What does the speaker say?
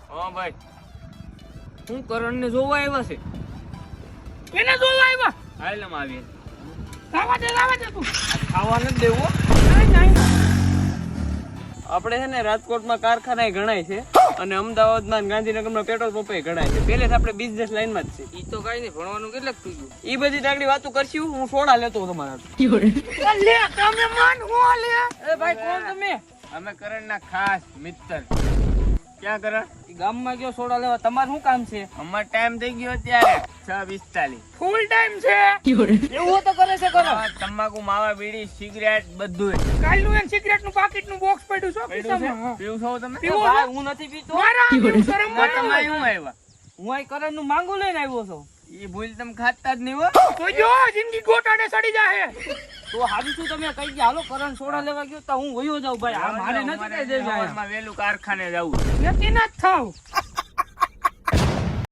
હા ભાઈ, હું કરણ ને જોવા આવ્યા છે. કેને જોવા આવ્યા? હાલમ આવી. લાવા દે તું. ખાવા નથી દેવું. નહીં. આપણે છે ને રાજકોટમાં કારખાના ગણાય છે અને અમદાવાદમાં અને ગાંધીનગરમાં પેટ્રોલ પંપે ગણાય છે. પહેલેથી આપણે બિઝનેસ લાઈનમાં જ છે. ઈ તો કઈ નહીં, ભણવાનું કેટલાક થઈ ગયું. ઈ બધી આગળ વાતો કરશું. હું સોડા લેતો તમારા. લે તમે મન હું લે. એ ભાઈ કોણ તમે? અમે કરણના ખાસ મિત્ર. ક્યાં કરણ? ઈ ગામમાં ગયો સોડા લેવા. તમારું શું કામ છે? અમાર ટાઈમ થઈ ગયો અત્યારે 6:45. ફૂલ ટાઈમ છે. એવું તો કરે છે કરણ. તમાકુ, માવા, બીડી, સિગરેટ બધું. કાલનું એન સિગરેટ નું પાકીટ નું બોક્સ પડ્યું છે ખિસ્સામાં. પીવું છો તમે? પીવો છો? ભાઈ હું નથી પીતો. મારા આમ શરમ તમે આવે. શું આવ્યા? હું આ કરણ નું માંગુ લઈને આવ્યો છું. ઈ ભૂલ તમે ખાતા જ નહીં હો. તો જો જિંદગી ગોટાડે સડી જાહે. તો હારું શું તમે કઈ ગયા હાલો કરણ સોડા લેવા ગયો તો હું વયો જાઉં ભાઈ. આ મારે નથી કઈ દેવું. વેલું કારખાને જવું. નથી ના થાવ.